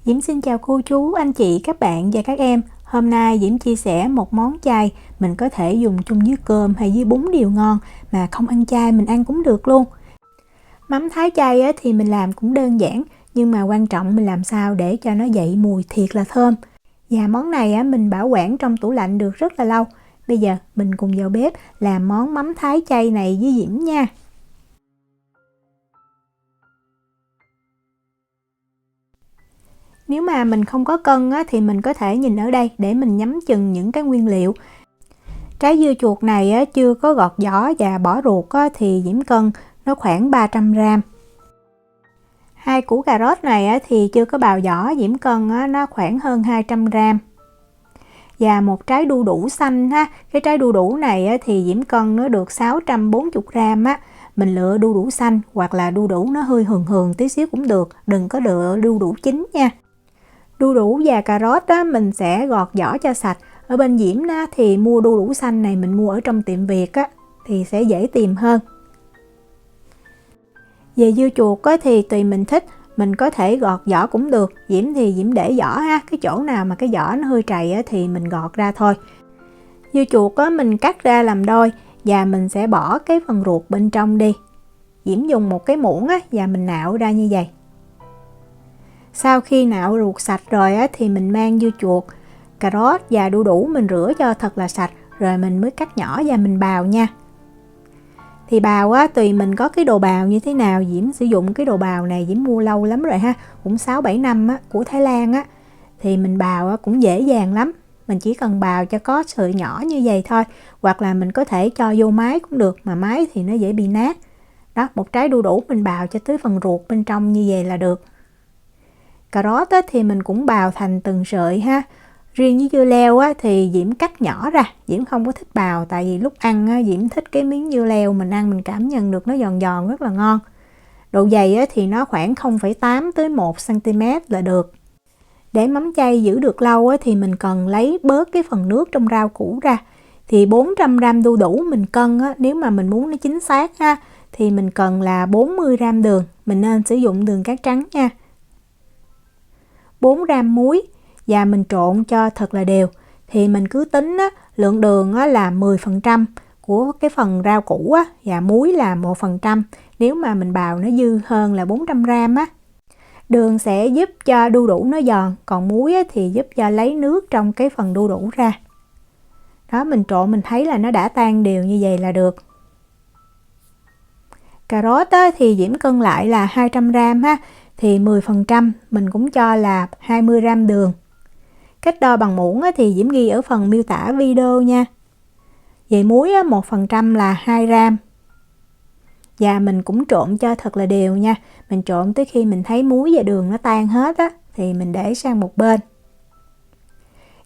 Diễm xin chào cô chú, anh chị, các bạn và các em. Hôm nay Diễm chia sẻ một món chay mình có thể dùng chung với cơm hay với bún đều ngon, mà không ăn chay mình ăn cũng được luôn. Mắm thái chay thì mình làm cũng đơn giản, nhưng mà quan trọng mình làm sao để cho nó dậy mùi thiệt là thơm. Và món này mình bảo quản trong tủ lạnh được rất là lâu. Bây giờ mình cùng vào bếp làm món mắm thái chay này với Diễm nha. Nếu mà mình không có cân thì mình có thể nhìn ở đây để mình nhắm chừng những cái nguyên liệu. Trái dưa chuột này chưa có gọt vỏ và bỏ ruột thì Diễm cân nó khoảng 300g. 2 củ cà rốt này thì chưa có bào vỏ, Diễm cân nó khoảng hơn 200g. Và một trái đu đủ xanh ha, cái trái đu đủ này thì Diễm cân nó được 640g á. Mình lựa đu đủ xanh hoặc là đu đủ nó hơi hường hường tí xíu cũng được, đừng có lựa đu đủ chín nha. Đu đủ và cà rốt mình sẽ gọt vỏ cho sạch. Ở bên Diễm thì mua đu đủ xanh này mình mua ở trong tiệm Việt thì sẽ dễ tìm hơn. Về dưa chuột thì tùy mình thích, mình có thể gọt vỏ cũng được. Diễm thì Diễm để vỏ ha, cái chỗ nào mà cái vỏ nó hơi trầy thì mình gọt ra thôi. Dưa chuột mình cắt ra làm đôi và mình sẽ bỏ cái phần ruột bên trong đi. Diễm dùng một cái muỗng và mình nạo ra như vậy. Sau khi nạo ruột sạch rồi thì mình mang dưa chuột, cà rốt và đu đủ mình rửa cho thật là sạch, rồi mình mới cắt nhỏ và mình bào nha. Thì bào tùy mình có cái đồ bào như thế nào. Diễm sử dụng cái đồ bào này Diễm mua lâu lắm rồi ha, cũng 6-7 năm của Thái Lan thì mình bào cũng dễ dàng lắm. Mình chỉ cần bào cho có sợi nhỏ như vậy thôi, hoặc là mình có thể cho vô máy cũng được, mà máy thì nó dễ bị nát. Đó, một trái đu đủ mình bào cho tới phần ruột bên trong như vậy là được. Cà rốt thì mình cũng bào thành từng sợi ha. Riêng với dưa leo thì Diễm cắt nhỏ ra. Diễm không có thích bào, tại vì lúc ăn Diễm thích cái miếng dưa leo mình ăn mình cảm nhận được nó giòn giòn rất là ngon. Độ dày thì nó khoảng 0,8 tới 1 cm là được. Để mắm chay giữ được lâu thì mình cần lấy bớt cái phần nước trong rau củ ra. Thì 400g đu đủ mình cân nếu mà mình muốn nó chính xác thì mình cần là 40g đường. Mình nên sử dụng đường cát trắng nha. 4g muối và mình trộn cho thật là đều. Thì mình cứ tính lượng đường là 10% của cái phần rau củ và muối là 1%. Nếu mà mình bào nó dư hơn là 400g Đường sẽ giúp cho đu đủ nó giòn, còn muối thì giúp cho lấy nước trong cái phần đu đủ ra. Đó, mình trộn mình thấy là nó đã tan đều như vậy là được. Cà rốt thì Diễm cân lại là 200g thì 10% mình cũng cho là 20g đường. Cách đo bằng muỗng thì Diễm ghi ở phần miêu tả video nha. Về muối 1% là 2g. Và mình cũng trộn cho thật là đều nha. Mình trộn tới khi mình thấy muối và đường nó tan hết thì mình để sang một bên.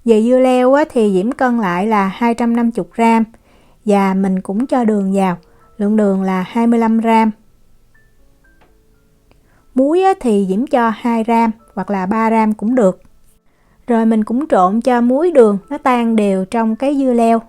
Về dưa leo thì Diễm cân lại là 250g và mình cũng cho đường vào. Lượng đường là 25g. Muối thì Diễm cho 2g hoặc là 3g cũng được. Rồi mình cũng trộn cho muối đường nó tan đều trong cái dưa leo.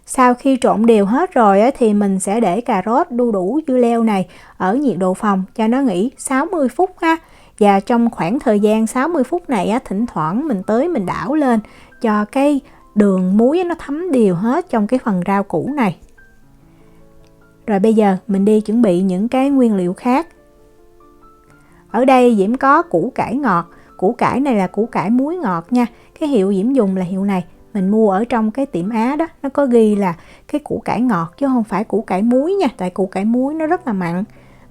Sau khi trộn đều hết rồi thì mình sẽ để cà rốt, đu đủ, dưa leo này ở nhiệt độ phòng cho nó nghỉ 60 phút ha. Và trong khoảng thời gian 60 phút này thỉnh thoảng mình tới mình đảo lên cho cái đường muối nó thấm đều hết trong cái phần rau củ này. Rồi bây giờ mình đi chuẩn bị những cái nguyên liệu khác. Ở đây Diễm có củ cải ngọt. Củ cải này là củ cải muối ngọt nha. Cái hiệu Diễm dùng là hiệu này. Mình mua ở trong cái tiệm Á đó, nó có ghi là cái củ cải ngọt chứ không phải củ cải muối nha. Tại củ cải muối nó rất là mặn.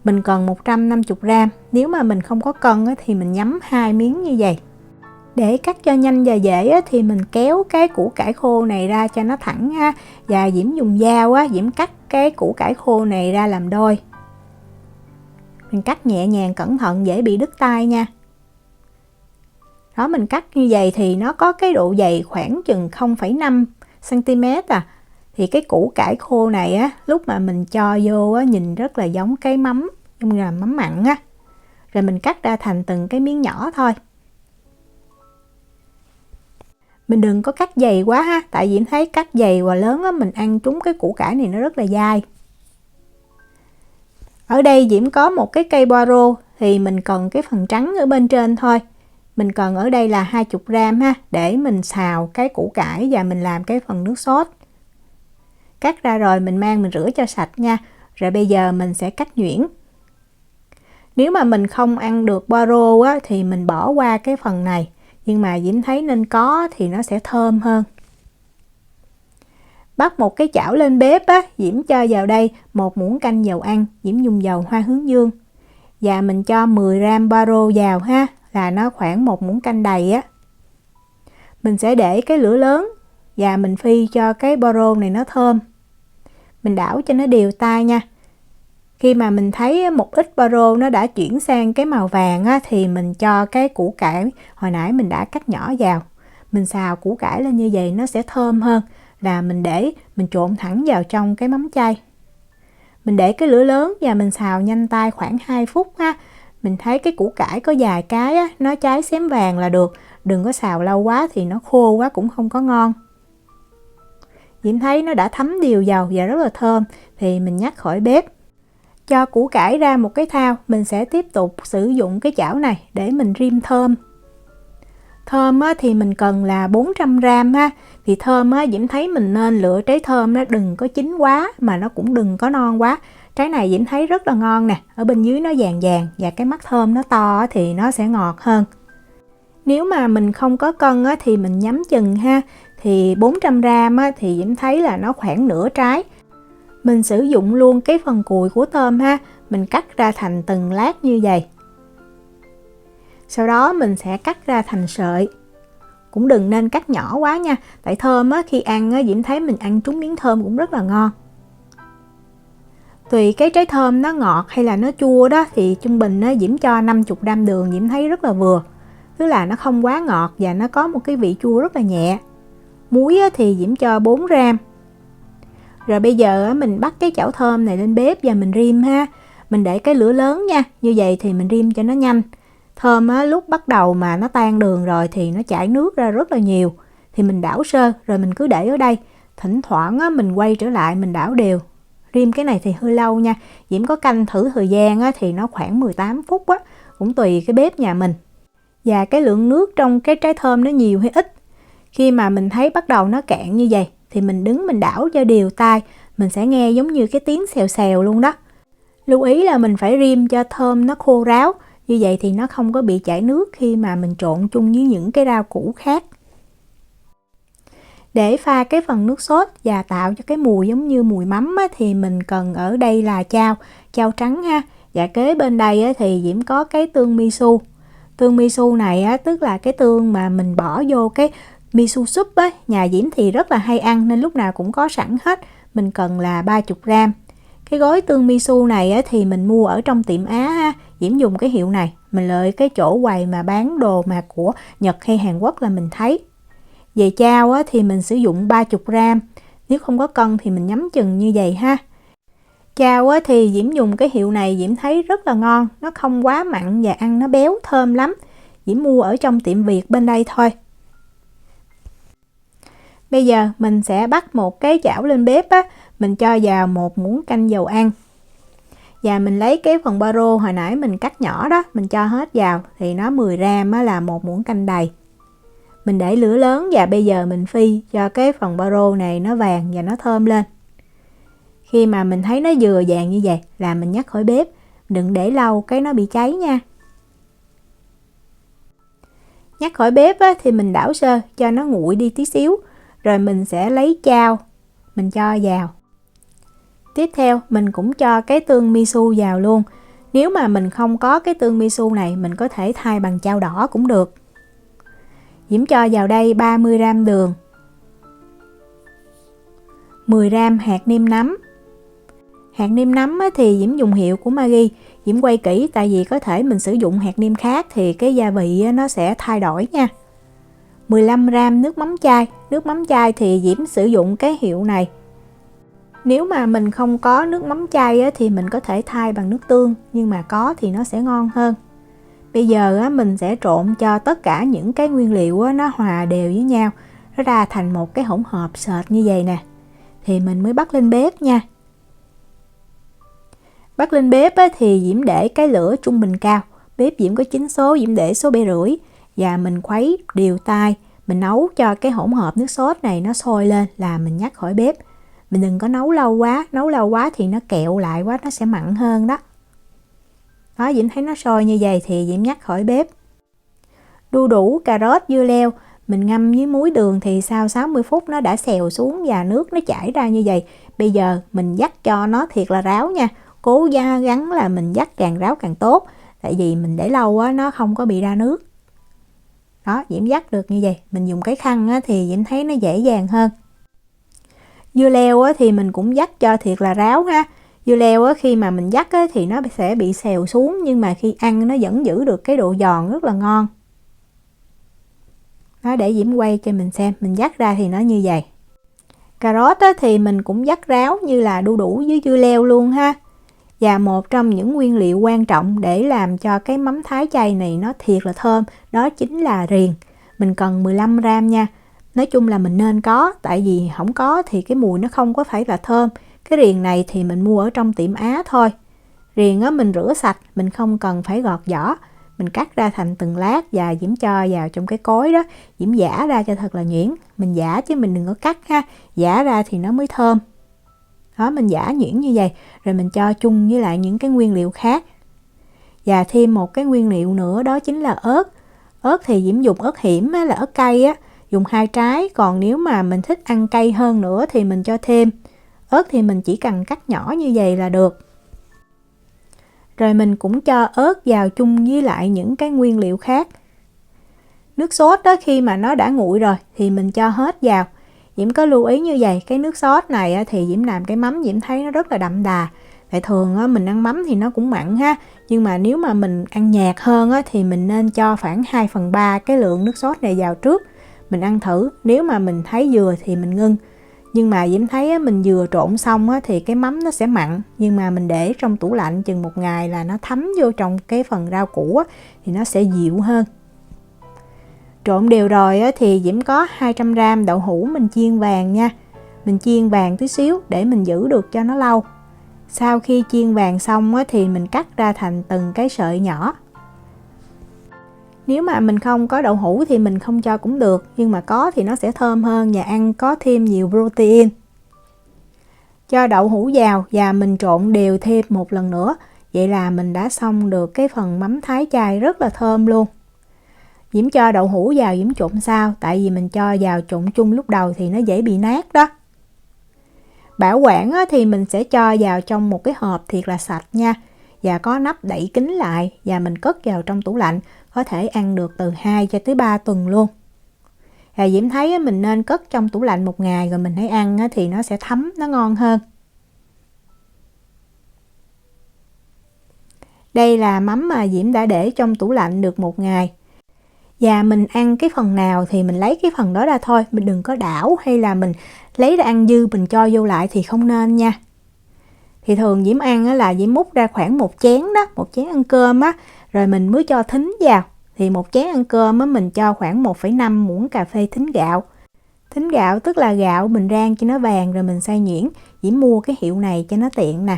Mình cần 150g. Nếu mà mình không có cân thì mình nhắm 2 miếng như vậy. Để cắt cho nhanh và dễ thì mình kéo cái củ cải khô này ra cho nó thẳng ha. Và Diễm dùng dao Diễm cắt cái củ cải khô này ra làm đôi. Mình cắt nhẹ nhàng cẩn thận dễ bị đứt tay nha. Đó, mình cắt như vậy thì nó có cái độ dày khoảng chừng 0,5 cm Thì cái củ cải khô này lúc mà mình cho vô nhìn rất là giống cái mắm, giống như là mắm mặn Rồi mình cắt ra thành từng cái miếng nhỏ thôi. Mình đừng có cắt dày quá ha, tại vì em thấy cắt dày và lớn mình ăn trúng cái củ cải này nó rất là dai. Ở đây Diễm có một cái cây poiro thì mình cần cái phần trắng ở bên trên thôi. Mình cần ở đây là 20 gram ha, để mình xào cái củ cải và mình làm cái phần nước sốt. Cắt ra rồi mình mang mình rửa cho sạch nha. Rồi bây giờ mình sẽ cắt nhuyễn. Nếu mà mình không ăn được bo rô á, thì mình bỏ qua cái phần này. Nhưng mà Diễm thấy nên có thì nó sẽ thơm hơn. Bắt một cái chảo lên bếp á, Diễm cho vào đây 1 muỗng canh dầu ăn. Diễm dùng dầu hoa hướng dương. Và mình cho 10 gram bo rô vào ha, là nó khoảng 1 muỗng canh đầy á. Mình sẽ để cái lửa lớn và mình phi cho cái bo rô này nó thơm. Mình đảo cho nó đều tay nha. Khi mà mình thấy một ít bo rô nó đã chuyển sang cái màu vàng á, thì mình cho cái củ cải hồi nãy mình đã cắt nhỏ vào. Mình xào củ cải lên như vậy nó sẽ thơm hơn là mình để mình trộn thẳng vào trong cái mắm chay. Mình để cái lửa lớn và mình xào nhanh tay khoảng 2 phút ha. Mình thấy cái củ cải có vài cái á, nó cháy xém vàng là được. Đừng có xào lâu quá thì nó khô quá cũng không có ngon. Diễm thấy nó đã thấm đều dầu và rất là thơm thì mình nhắc khỏi bếp. Cho củ cải ra một cái thau, mình sẽ tiếp tục sử dụng cái chảo này để mình rim thơm. Thơm á, thì mình cần là 400 gram ha. Thì thơm á, Diễm thấy mình nên lựa trái thơm nó đừng có chín quá mà nó cũng đừng có non quá. Trái này Diễm thấy rất là ngon nè, ở bên dưới nó vàng vàng và cái mắt thơm nó to á, thì nó sẽ ngọt hơn. Nếu mà mình không có cân á, thì mình nhắm chừng ha. Thì 400 gram á, thì Diễm thấy là nó khoảng nửa trái. Mình sử dụng luôn cái phần cùi của tôm ha. Mình cắt ra thành từng lát như vậy. Sau đó mình sẽ cắt ra thành sợi. Cũng đừng nên cắt nhỏ quá nha. Tại thơm á, khi ăn á, Diễm thấy mình ăn trúng miếng thơm cũng rất là ngon. Tùy cái trái thơm nó ngọt hay là nó chua đó, thì trung bình á, Diễm cho 50 gram đường Diễm thấy rất là vừa. Tức là nó không quá ngọt và nó có một cái vị chua rất là nhẹ. Muối á, thì Diễm cho 4 gram. Rồi bây giờ mình bắt cái chảo thơm này lên bếp và mình rim ha. Mình để cái lửa lớn nha. Như vậy thì mình rim cho nó nhanh. Thơm á, lúc bắt đầu mà nó tan đường rồi thì nó chảy nước ra rất là nhiều. Thì mình đảo sơ rồi mình cứ để ở đây. Thỉnh thoảng á, mình quay trở lại mình đảo đều. Rim cái này thì hơi lâu nha. Diễm có canh thử thời gian á, thì nó khoảng 18 phút á. Cũng tùy cái bếp nhà mình. Và cái lượng nước trong cái trái thơm nó nhiều hay ít. Khi mà mình thấy bắt đầu nó cạn như vậy thì mình đứng mình đảo cho đều tay. Mình sẽ nghe giống như cái tiếng xèo xèo luôn đó. Lưu ý là mình phải rim cho thơm nó khô ráo. Như vậy thì nó không có bị chảy nước khi mà mình trộn chung với những cái rau củ khác. Để pha cái phần nước sốt và tạo cho cái mùi giống như mùi mắm á, thì mình cần ở đây là chao trắng ha. Và kế bên đây á, thì Diễm có cái tương miso. Tương miso này á, tức là cái tương mà mình bỏ vô cái miso soup á. Nhà Diễm thì rất là hay ăn nên lúc nào cũng có sẵn hết. Mình cần là 30 gram. Cái gói tương miso này á, thì mình mua ở trong tiệm Á ha. Diễm dùng cái hiệu này. Mình lợi cái chỗ quầy mà bán đồ mà của Nhật hay Hàn Quốc là mình thấy. Về chao á, thì mình sử dụng 30 gram. Nếu không có cân thì mình nhắm chừng như vậy ha. Chao á, thì Diễm dùng cái hiệu này Diễm thấy rất là ngon. Nó không quá mặn và ăn nó béo thơm lắm. Diễm mua ở trong tiệm Việt bên đây thôi. Bây giờ mình sẽ bắt một cái chảo lên bếp á. Mình cho vào 1 muỗng canh dầu ăn. Và mình lấy cái phần bo rô hồi nãy mình cắt nhỏ đó. Mình cho hết vào. Thì nó 10 gram á, là 1 muỗng canh đầy. Mình để lửa lớn và bây giờ mình phi cho cái phần bo rô này nó vàng và nó thơm lên. Khi mà mình thấy nó vừa vàng như vậy là mình nhắc khỏi bếp. Đừng để lâu cái nó bị cháy nha. Nhắc khỏi bếp á, thì mình đảo sơ cho nó nguội đi tí xíu. Rồi mình sẽ lấy chao. Mình cho vào. Tiếp theo mình cũng cho cái tương miso vào luôn. Nếu mà mình không có cái tương miso này mình có thể thay bằng chao đỏ cũng được. Diễm cho vào đây 30 gram đường. 10 gram hạt nêm nấm. Hạt nêm nấm thì Diễm dùng hiệu của Maggi. Diễm quay kỹ tại vì có thể mình sử dụng hạt nêm khác thì cái gia vị nó sẽ thay đổi nha. 15 gram nước mắm chai. Nước mắm chai thì Diễm sử dụng cái hiệu này. Nếu mà mình không có nước mắm chai thì mình có thể thay bằng nước tương. Nhưng mà có thì nó sẽ ngon hơn. Bây giờ mình sẽ trộn cho tất cả những cái nguyên liệu nó hòa đều với nhau. Nó ra thành một cái hỗn hợp sệt như vậy nè. Thì mình mới bắt lên bếp nha. Bắt lên bếp thì Diễm để cái lửa trung bình cao. Bếp Diễm có 9 số, Diễm để số 7,5. và mình khuấy đều tay. Mình nấu cho cái hỗn hợp nước sốt này nó sôi lên là mình nhắc khỏi bếp. Mình đừng có nấu lâu quá thì nó kẹo lại quá, nó sẽ mặn hơn đó. Đó, Diễm thấy nó sôi như vậy thì Diễm nhắc khỏi bếp. Đu đủ, cà rốt, dưa leo mình ngâm với muối đường thì sau 60 phút nó đã xèo xuống và nước nó chảy ra như vậy. Bây giờ mình vắt cho nó thiệt là ráo nha. Cố gắng là mình vắt càng ráo càng tốt. Tại vì mình để lâu á, nó không có bị ra nước. Đó, Diễm vắt được như vậy. Mình dùng cái khăn á, thì Diễm thấy nó dễ dàng hơn. Dưa leo á, thì mình cũng vắt cho thiệt là ráo ha. Dưa leo á, khi mà mình vắt á, thì nó sẽ bị xèo xuống. Nhưng mà khi ăn nó vẫn giữ được cái độ giòn rất là ngon. Đó, để Diễm quay cho mình xem. Mình vắt ra thì nó như vậy. Cà rốt á, thì mình cũng vắt ráo như là đu đủ với dưa leo luôn ha. Và một trong những nguyên liệu quan trọng để làm cho cái mắm Thái chay này nó thiệt là thơm, đó chính là riềng. Mình cần 15 gram nha. Nói chung là mình nên có, tại vì không có thì cái mùi nó không có phải là thơm. Cái riềng này thì mình mua ở trong tiệm Á thôi. Riềng á, mình rửa sạch, mình không cần phải gọt vỏ. Mình cắt ra thành từng lát và Diễm cho vào trong cái cối đó. Diễm giã ra cho thật là nhuyễn. Mình giã chứ mình đừng có cắt ha. Giã ra thì nó mới thơm. Đó, mình giã nhuyễn như vậy. Rồi mình cho chung với lại những cái nguyên liệu khác. Và thêm một cái nguyên liệu nữa đó chính là ớt. Ớt thì Diễm dùng ớt hiểm là ớt cay á. Dùng 2 trái. Còn nếu mà mình thích ăn cay hơn nữa thì mình cho thêm. Ớt thì mình chỉ cần cắt nhỏ như vậy là được. Rồi mình cũng cho ớt vào chung với lại những cái nguyên liệu khác. Nước sốt đó khi mà nó đã nguội rồi thì mình cho hết vào. Diễm có lưu ý như vậy, cái nước sốt này thì Diễm làm cái mắm Diễm thấy nó rất là đậm đà. Tại thường mình ăn mắm thì nó cũng mặn ha. Nhưng mà nếu mà mình ăn nhạt hơn thì mình nên cho khoảng 2/3 cái lượng nước sốt này vào trước. Mình ăn thử, nếu mà mình thấy vừa thì mình ngưng. Nhưng mà Diễm thấy mình vừa trộn xong thì cái mắm nó sẽ mặn. Nhưng mà mình để trong tủ lạnh chừng 1 ngày là nó thấm vô trong cái phần rau củ thì nó sẽ dịu hơn. Trộn đều rồi thì Diễm có 200 gram đậu hũ mình chiên vàng nha. Mình chiên vàng tí xíu để mình giữ được cho nó lâu. Sau khi chiên vàng xong thì mình cắt ra thành từng cái sợi nhỏ. Nếu mà mình không có đậu hũ thì mình không cho cũng được. Nhưng mà có thì nó sẽ thơm hơn và ăn có thêm nhiều protein. Cho đậu hũ vào và mình trộn đều thêm một lần nữa. Vậy là mình đã xong được cái phần mắm Thái chay rất là thơm luôn. Diễm cho đậu hũ vào Diễm trộn sao. Tại vì mình cho vào trộn chung lúc đầu thì nó dễ bị nát đó. Bảo quản thì mình sẽ cho vào trong một cái hộp thiệt là sạch nha. Và có nắp đậy kín lại và mình cất vào trong tủ lạnh. Có thể ăn được từ 2 cho tới 3 tuần luôn. Và Diễm thấy mình nên cất trong tủ lạnh 1 ngày rồi mình hãy ăn thì nó sẽ thấm, nó ngon hơn. Đây là mắm mà Diễm đã để trong tủ lạnh được 1 ngày. Và mình ăn cái phần nào thì mình lấy cái phần đó ra thôi. Mình đừng có đảo hay là mình lấy ra ăn dư mình cho vô lại thì không nên nha. Thì thường Diễm ăn là Diễm múc ra khoảng 1 chén đó, 1 chén ăn cơm rồi mình mới cho thính vào. Thì 1 chén ăn cơm mình cho khoảng 1,5 muỗng cà phê thính gạo. Thính gạo tức là gạo mình rang cho nó vàng rồi mình xay nhuyễn. Diễm mua cái hiệu này cho nó tiện nè.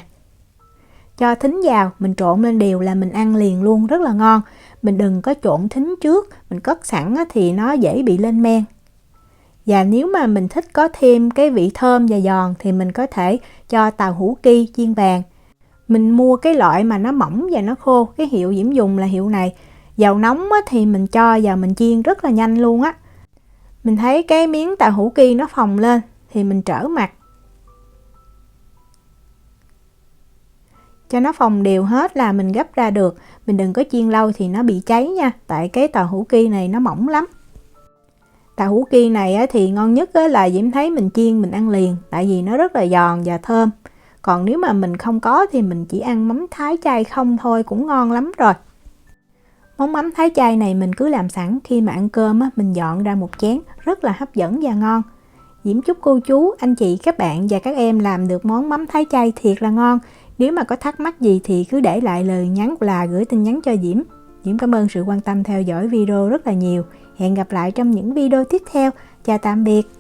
Cho thính vào, mình trộn lên đều là mình ăn liền luôn, rất là ngon. Mình đừng có trộn thính trước, mình cất sẵn thì nó dễ bị lên men. Và nếu mà mình thích có thêm cái vị thơm và giòn thì mình có thể cho tàu hũ ki chiên vàng. Mình mua cái loại mà nó mỏng và nó khô, cái hiệu Diễm dùng là hiệu này. Dầu nóng thì mình cho vào mình chiên rất là nhanh luôn á. Mình thấy cái miếng tàu hũ ki nó phồng lên thì mình trở mặt. Cho nó phồng đều hết là mình gấp ra được. Mình đừng có chiên lâu thì nó bị cháy nha. Tại cái tàu hũ ki này nó mỏng lắm. Tàu hũ ki này thì ngon nhất là Diễm thấy mình chiên mình ăn liền. Tại vì nó rất là giòn và thơm. Còn nếu mà mình không có thì mình chỉ ăn mắm Thái chay không thôi cũng ngon lắm rồi. Món mắm Thái chay này mình cứ làm sẵn, khi mà ăn cơm mình dọn ra một chén, rất là hấp dẫn và ngon. Diễm chúc cô chú, anh chị, các bạn và các em làm được món mắm Thái chay thiệt là ngon. Nếu mà có thắc mắc gì thì cứ để lại lời nhắn hoặc là gửi tin nhắn cho Diễm. Diễm cảm ơn sự quan tâm theo dõi video rất là nhiều. Hẹn gặp lại trong những video tiếp theo. Chào tạm biệt.